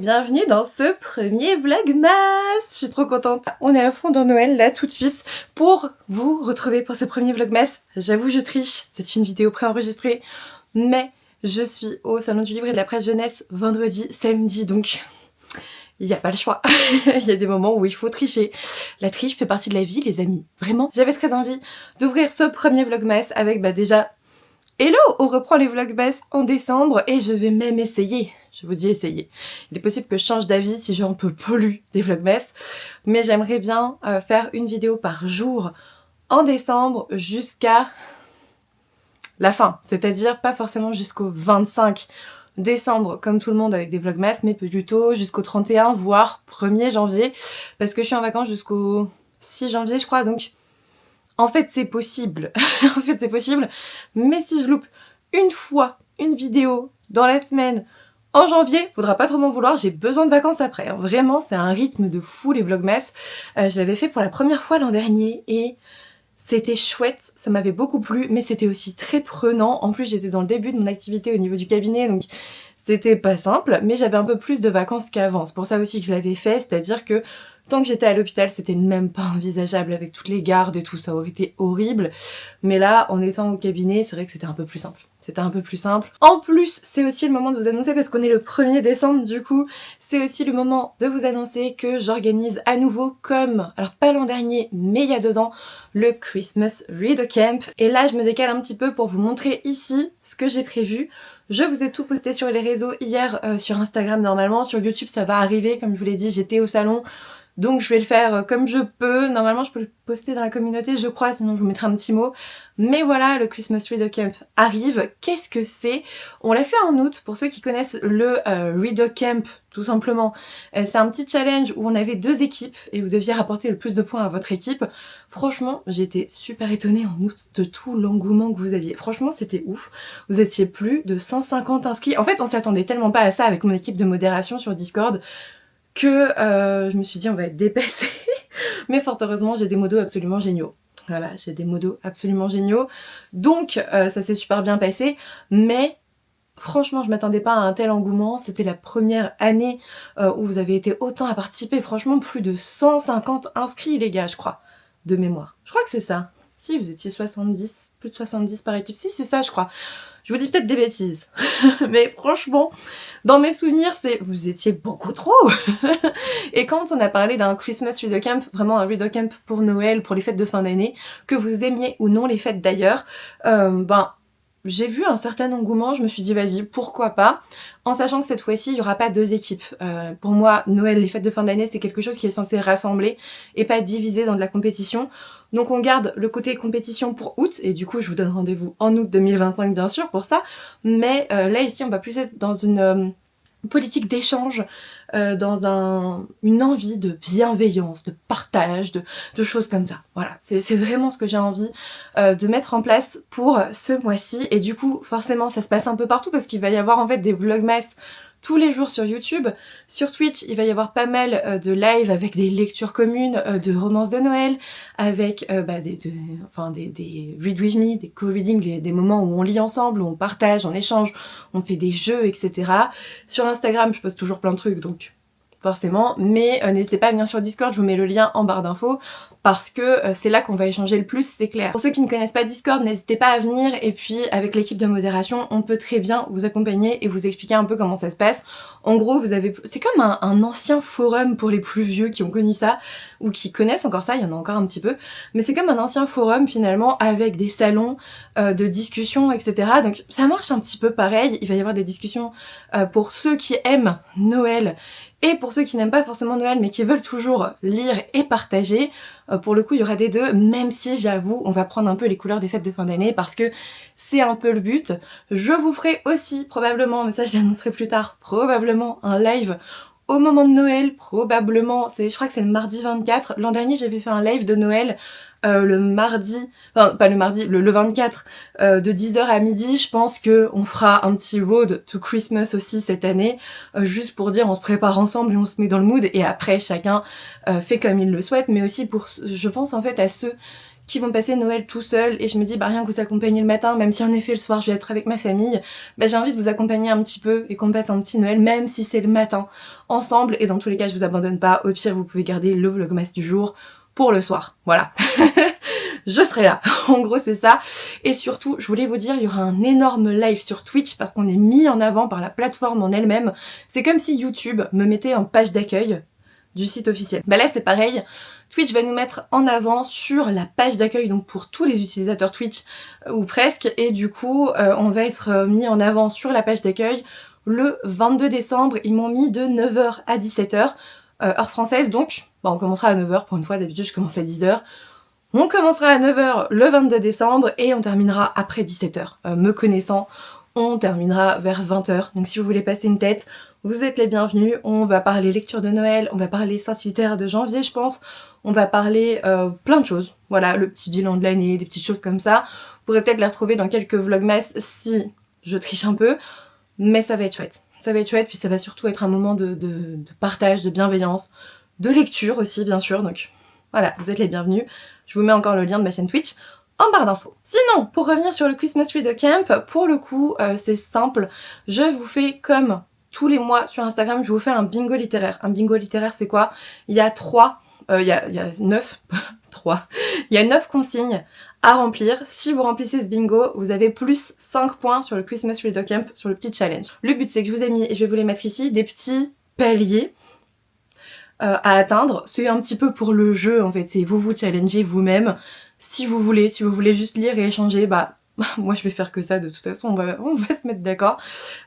bienvenue dans ce premier vlogmas. Je suis trop contente. On est à fond dans Noël là tout de suite pour vous retrouver pour ce premier vlogmas. J'avoue je triche, c'est une vidéo préenregistrée, mais je suis au Salon du Livre et de la Presse Jeunesse vendredi, samedi, donc il n'y a pas le choix. Il y a des moments où il faut tricher. La triche fait partie de la vie les amis, vraiment. J'avais très envie d'ouvrir ce premier vlogmas avec déjà... Hello, on reprend les vlogmas en décembre et je vais même essayer. Je vous dis essayer. Il est possible que je change d'avis si j'en peux plus des vlogmas, mais j'aimerais bien faire une vidéo par jour en décembre jusqu'à la fin, c'est-à-dire pas forcément jusqu'au 25 décembre comme tout le monde avec des vlogmas, mais plutôt jusqu'au 31 voire 1er janvier parce que je suis en vacances jusqu'au 6 janvier je crois, donc en fait c'est possible. En fait c'est possible, mais si je loupe une fois une vidéo dans la semaine en janvier, faudra pas trop m'en vouloir, j'ai besoin de vacances après. Vraiment, c'est un rythme de fou les vlogmas. Je l'avais fait pour la première fois l'an dernier et c'était chouette, ça m'avait beaucoup plu, mais c'était aussi très prenant. En plus, j'étais dans le début de mon activité au niveau du cabinet, donc c'était pas simple, mais j'avais un peu plus de vacances qu'avant. C'est pour ça aussi que je l'avais fait, c'est-à-dire que tant que j'étais à l'hôpital, c'était même pas envisageable avec toutes les gardes et tout, ça aurait été horrible. Mais là, en étant au cabinet, c'est vrai que c'était un peu plus simple. C'était un peu plus simple. En plus, c'est aussi le moment de vous annoncer, parce qu'on est le 1er décembre du coup, c'est aussi le moment de vous annoncer que j'organise à nouveau, comme, alors pas l'an dernier, mais il y a 2 ans, le Christmas Read Camp. Et là, je me décale un petit peu pour vous montrer ici ce que j'ai prévu. Je vous ai tout posté sur les réseaux hier, sur Instagram normalement, sur YouTube ça va arriver, comme je vous l'ai dit, j'étais au salon. Donc je vais le faire comme je peux. Normalement je peux le poster dans la communauté je crois, sinon je vous mettrai un petit mot. Mais voilà, le Christmas Read Camp arrive. Qu'est-ce que c'est? On l'a fait en août, pour ceux qui connaissent le Read Camp tout simplement. C'est un petit challenge où on avait 2 équipes et vous deviez rapporter le plus de points à votre équipe. Franchement, j'étais super étonnée en août de tout l'engouement que vous aviez. Franchement, c'était ouf. Vous étiez plus de 150 inscrits. En fait, on s'attendait tellement pas à ça avec mon équipe de modération sur Discord que je me suis dit on va être dépassé. Mais fort heureusement j'ai des modos absolument géniaux. Voilà, j'ai des modos absolument géniaux. Donc ça s'est super bien passé, mais franchement je m'attendais pas à un tel engouement. C'était la première année où vous avez été autant à participer. Franchement plus de 150 inscrits les gars je crois, de mémoire. Je crois que c'est ça. Si vous étiez 70, plus de 70 par équipe. Si c'est ça je crois. Je vous dis peut-être des bêtises, mais franchement, dans mes souvenirs, vous étiez beaucoup trop. Et quand on a parlé d'un Christmas Read Camp, vraiment un Read Camp pour Noël, pour les fêtes de fin d'année, que vous aimiez ou non les fêtes d'ailleurs, j'ai vu un certain engouement, je me suis dit vas-y, pourquoi pas, en sachant que cette fois-ci, il n'y aura pas 2 équipes. Pour moi, Noël, les fêtes de fin d'année, c'est quelque chose qui est censé rassembler et pas diviser dans de la compétition. Donc on garde le côté compétition pour août, et du coup je vous donne rendez-vous en août 2025 bien sûr pour ça, mais là ici on va plus être dans une politique d'échange, dans une envie de bienveillance, de partage, de choses comme ça. Voilà, c'est vraiment ce que j'ai envie de mettre en place pour ce mois-ci, et du coup forcément ça se passe un peu partout parce qu'il va y avoir en fait des vlogmas tous les jours sur YouTube. Sur Twitch, il va y avoir pas mal de live avec des lectures communes, de romances de Noël, avec des read with me, des co-reading, des moments où on lit ensemble, où on partage, on échange, on fait des jeux, etc. Sur Instagram, je poste toujours plein de trucs, donc forcément, mais n'hésitez pas à venir sur Discord, je vous mets le lien en barre d'infos, parce que c'est là qu'on va échanger le plus, c'est clair. Pour ceux qui ne connaissent pas Discord, n'hésitez pas à venir, et puis avec l'équipe de modération, on peut très bien vous accompagner et vous expliquer un peu comment ça se passe. En gros, c'est comme un ancien forum pour les plus vieux qui ont connu ça, ou qui connaissent encore ça, il y en a encore un petit peu, mais c'est comme un ancien forum finalement, avec des salons de discussion, etc. Donc ça marche un petit peu pareil, il va y avoir des discussions pour ceux qui aiment Noël, et pour ceux qui n'aiment pas forcément Noël mais qui veulent toujours lire et partager. Pour le coup il y aura des deux, même si j'avoue on va prendre un peu les couleurs des fêtes de fin d'année parce que c'est un peu le but. Je vous ferai aussi probablement, mais ça je l'annoncerai plus tard, probablement un live au moment de Noël, probablement, je crois que c'est le mardi 24. L'an dernier j'avais fait un live de Noël le mardi, enfin pas le mardi, le 24 de 10h à midi. Je pense que on fera un petit road to Christmas aussi cette année, juste pour dire on se prépare ensemble et on se met dans le mood, et après chacun fait comme il le souhaite, mais aussi pour, je pense en fait à ceux qui vont passer Noël tout seuls et je me dis bah rien que vous accompagner le matin, même si en effet le soir je vais être avec ma famille, bah j'ai envie de vous accompagner un petit peu et qu'on passe un petit Noël même si c'est le matin ensemble, et dans tous les cas je vous abandonne pas, au pire vous pouvez garder le vlogmas du jour pour le soir, voilà. Je serai là, en gros c'est ça. Et surtout, je voulais vous dire, il y aura un énorme live sur Twitch parce qu'on est mis en avant par la plateforme en elle-même. C'est comme si YouTube me mettait en page d'accueil du site officiel. Bah là c'est pareil, Twitch va nous mettre en avant sur la page d'accueil, donc pour tous les utilisateurs Twitch, ou presque, et du coup on va être mis en avant sur la page d'accueil le 22 décembre, ils m'ont mis de 9h à 17h, heure française, donc bah, on commencera à 9h pour une fois, d'habitude je commence à 10h. On commencera à 9h le 22 décembre et on terminera après 17h. Me connaissant, on terminera vers 20h. Donc si vous voulez passer une tête, vous êtes les bienvenus. On va parler lecture de Noël, on va parler sortie littéraire de janvier je pense, on va parler plein de choses. Voilà, le petit bilan de l'année, des petites choses comme ça. Vous pourrez peut-être les retrouver dans quelques vlogmas si je triche un peu, mais ça va être chouette. Ça va être chouette, puis ça va surtout être un moment de partage, de bienveillance, de lecture aussi bien sûr, donc voilà, vous êtes les bienvenus. Je vous mets encore le lien de ma chaîne Twitch en barre d'infos. Sinon, pour revenir sur le Christmas Reader Camp, pour le coup, c'est simple. Je vous fais comme tous les mois sur Instagram, je vous fais un bingo littéraire. Un bingo littéraire, c'est quoi? Il y a 9, 3. Il y a 9 consignes à remplir. Si vous remplissez ce bingo, vous avez plus 5 points sur le Christmas Reader Camp, sur le petit challenge. Le but, c'est que je vous ai mis, et je vais vous les mettre ici, des petits paliers à atteindre. C'est un petit peu pour le jeu en fait, c'est vous challengez vous-même. Si vous voulez juste lire et échanger, bah moi je vais faire que ça de toute façon, on va se mettre d'accord.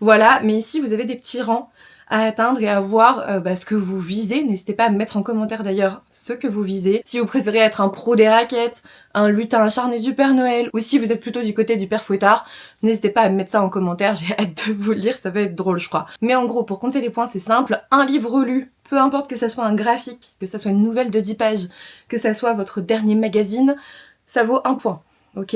Voilà, mais ici vous avez des petits rangs à atteindre et à voir ce que vous visez. N'hésitez pas à me mettre en commentaire d'ailleurs ce que vous visez. Si vous préférez être un pro des raquettes, un lutin acharné du Père Noël, ou si vous êtes plutôt du côté du Père Fouettard, n'hésitez pas à me mettre ça en commentaire, j'ai hâte de vous le lire, ça va être drôle je crois. Mais en gros, pour compter les points c'est simple, un livre lu, peu importe que ça soit un graphique, que ça soit une nouvelle de 10 pages, que ça soit votre dernier magazine, ça vaut 1 point, ok.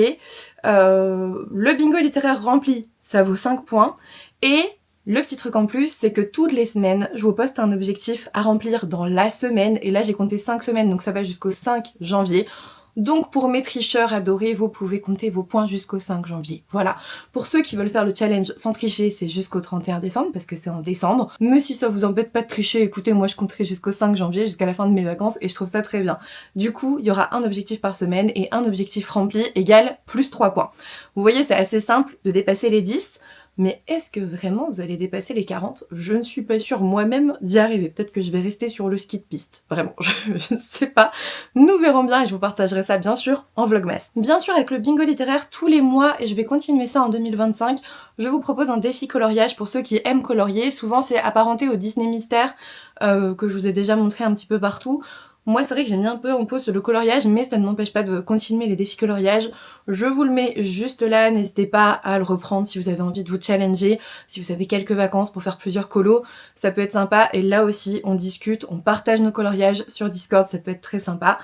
Le bingo littéraire rempli, ça vaut 5 points, et le petit truc en plus, c'est que toutes les semaines, je vous poste un objectif à remplir dans la semaine, et là j'ai compté 5 semaines, donc ça va jusqu'au 5 janvier. Donc pour mes tricheurs adorés, vous pouvez compter vos points jusqu'au 5 janvier. Voilà. Pour ceux qui veulent faire le challenge sans tricher, c'est jusqu'au 31 décembre, parce que c'est en décembre. Mais si ça vous embête pas de tricher, écoutez, moi je compterai jusqu'au 5 janvier, jusqu'à la fin de mes vacances, et je trouve ça très bien. Du coup, il y aura un objectif par semaine, et un objectif rempli égale plus 3 points. Vous voyez, c'est assez simple de dépasser les 10. Mais est-ce que vraiment vous allez dépasser les 40? Je ne suis pas sûre moi-même d'y arriver. Peut-être que je vais rester sur le ski de piste. Vraiment, je ne sais pas. Nous verrons bien et je vous partagerai ça bien sûr en vlogmas. Bien sûr avec le bingo littéraire tous les mois, et je vais continuer ça en 2025, je vous propose un défi coloriage pour ceux qui aiment colorier. Souvent c'est apparenté au Disney Mystère que je vous ai déjà montré un petit peu partout. Moi c'est vrai que j'ai mis un peu en pause le coloriage, mais ça ne m'empêche pas de continuer les défis coloriage. Je vous le mets juste là, n'hésitez pas à le reprendre si vous avez envie de vous challenger, si vous avez quelques vacances pour faire plusieurs colos, ça peut être sympa. Et là aussi on discute, on partage nos coloriages sur Discord, ça peut être très sympa.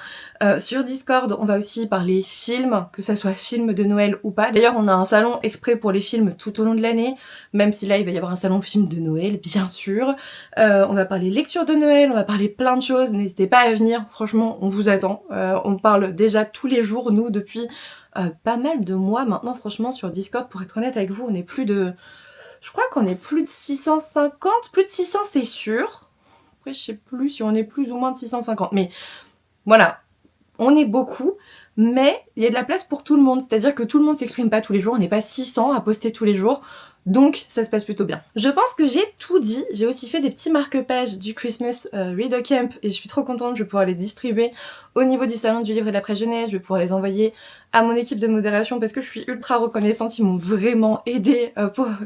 Sur Discord on va aussi parler films, que ça soit film de Noël ou pas. D'ailleurs on a un salon exprès pour les films tout au long de l'année, même si là il va y avoir un salon film de Noël bien sûr. On va parler lecture de Noël, on va parler plein de choses, n'hésitez pas à venir, franchement on vous attend. On parle déjà tous les jours nous depuis pas mal de mois maintenant franchement sur Discord. Pour être honnête avec vous, on est plus de... Je crois qu'on est plus de 650, plus de 600 c'est sûr. Après je sais plus si on est plus ou moins de 650, mais voilà, on est beaucoup, mais il y a de la place pour tout le monde, c'est-à-dire que tout le monde s'exprime pas tous les jours, on n'est pas 600 à poster tous les jours, donc ça se passe plutôt bien. Je pense que j'ai tout dit, j'ai aussi fait des petits marque-pages du Christmas Reader Camp et je suis trop contente, je vais pouvoir les distribuer au niveau du salon du livre et de la presse jeunesse, je vais pouvoir les envoyer à mon équipe de modération parce que je suis ultra reconnaissante, ils m'ont vraiment aidé,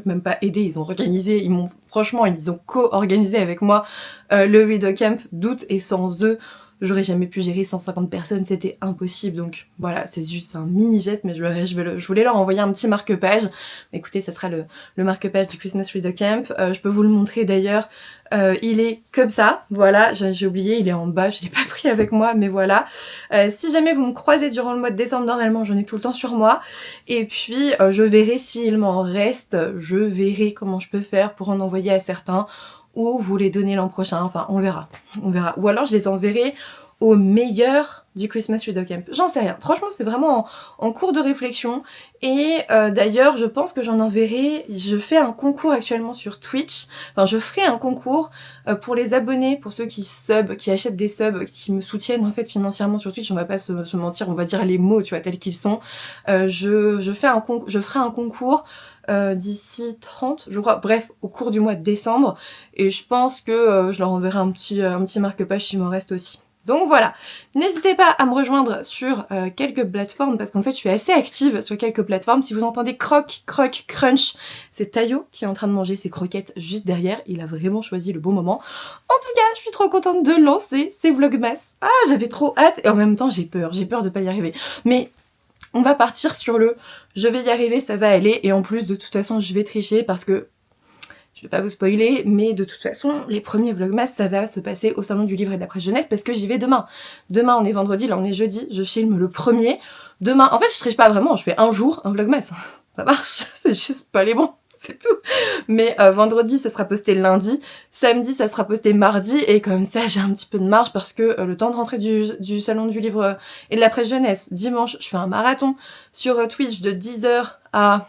même pas aidé, ils ont organisé, franchement ils ont co-organisé avec moi le Reader Camp d'août, et sans eux j'aurais jamais pu gérer 150 personnes, c'était impossible. Donc voilà, c'est juste un mini geste, mais je voulais leur envoyer un petit marque-page. Écoutez, ça sera le marque-page du Christmas Reader Camp. Je peux vous le montrer d'ailleurs. Il est comme ça, voilà, j'ai oublié, il est en bas, je l'ai pas pris avec moi, mais voilà. Si jamais vous me croisez durant le mois de décembre, normalement j'en ai tout le temps sur moi. Et puis je verrai s'il m'en reste, je verrai comment je peux faire pour en envoyer à certains, ou vous les donner l'an prochain, enfin on verra, on verra. Ou alors je les enverrai au meilleur du Christmas Widow Camp? J'en sais rien. Franchement, c'est vraiment en cours de réflexion. Et d'ailleurs, je pense que j'en enverrai. Je fais un concours actuellement sur Twitch. Enfin, je ferai un concours pour les abonnés, pour ceux qui achètent des subs, qui me soutiennent en fait financièrement sur Twitch. On va pas se mentir, on va dire les mots, tu vois, tels qu'ils sont. Je ferai un concours d'ici 30, je crois, bref, au cours du mois de décembre. Et je pense que je leur enverrai un petit marque-page s'il m'en reste aussi. Donc voilà, n'hésitez pas à me rejoindre sur quelques plateformes parce qu'en fait je suis assez active sur quelques plateformes. Si vous entendez croc, crunch, c'est Tayo qui est en train de manger ses croquettes juste derrière. Il a vraiment choisi le bon moment. En tout cas, je suis trop contente de lancer ces vlogmas. Ah, j'avais trop hâte et en même temps j'ai peur de pas y arriver. Mais on va partir sur le je vais y arriver, ça va aller. Et en plus de toute façon je vais tricher parce que je vais pas vous spoiler, mais de toute façon, les premiers vlogmas, ça va se passer au salon du livre et de la presse jeunesse parce que j'y vais demain. Demain, on est vendredi, là on est jeudi, je filme le premier. Demain, en fait, je triche pas vraiment, je fais un jour un vlogmas. Ça marche, c'est juste pas les bons, c'est tout. Mais vendredi, ça sera posté lundi. Samedi, ça sera posté mardi. Et comme ça, j'ai un petit peu de marge parce que le temps de rentrer du salon du livre et de la presse jeunesse, dimanche, je fais un marathon sur Twitch de 10h à...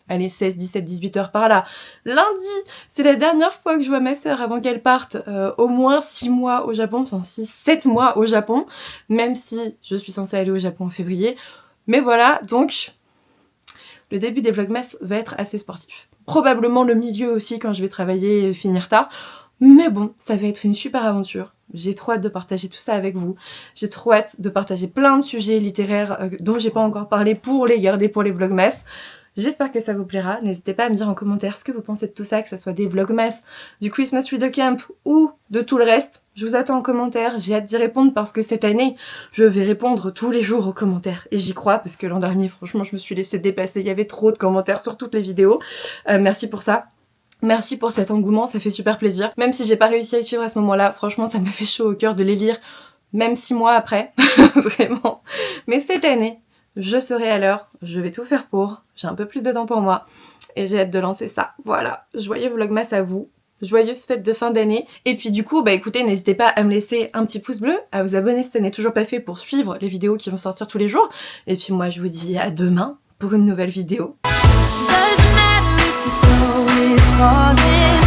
allez, 16, 17, 18 heures par là. Lundi, c'est la dernière fois que je vois ma sœur avant qu'elle parte au moins 6 mois au Japon, enfin 6, 7 mois au Japon, même si je suis censée aller au Japon en février. Mais voilà, donc le début des vlogmas va être assez sportif. Probablement le milieu aussi quand je vais travailler et finir tard. Mais bon, ça va être une super aventure. J'ai trop hâte de partager tout ça avec vous. J'ai trop hâte de partager plein de sujets littéraires dont j'ai pas encore parlé pour les garder pour les vlogmas. J'espère que ça vous plaira. N'hésitez pas à me dire en commentaire ce que vous pensez de tout ça, que ce soit des vlogmas, du Christmas Widow Camp ou de tout le reste. Je vous attends en commentaire, j'ai hâte d'y répondre parce que cette année, je vais répondre tous les jours aux commentaires. Et j'y crois parce que l'an dernier, franchement, je me suis laissée dépasser. Il y avait trop de commentaires sur toutes les vidéos. Merci pour ça. Merci pour cet engouement, ça fait super plaisir. Même si j'ai pas réussi à y suivre à ce moment-là, franchement, ça m'a fait chaud au cœur de les lire, même 6 mois après. Vraiment. Mais cette année, je serai à l'heure, je vais tout faire pour, j'ai un peu plus de temps pour moi et j'ai hâte de lancer ça. Voilà, joyeux vlogmas à vous, joyeuses fêtes de fin d'année. Et puis du coup, bah écoutez, n'hésitez pas à me laisser un petit pouce bleu, à vous abonner si ce n'est toujours pas fait pour suivre les vidéos qui vont sortir tous les jours. Et puis moi je vous dis à demain pour une nouvelle vidéo. Doesn't matter if the snow is falling.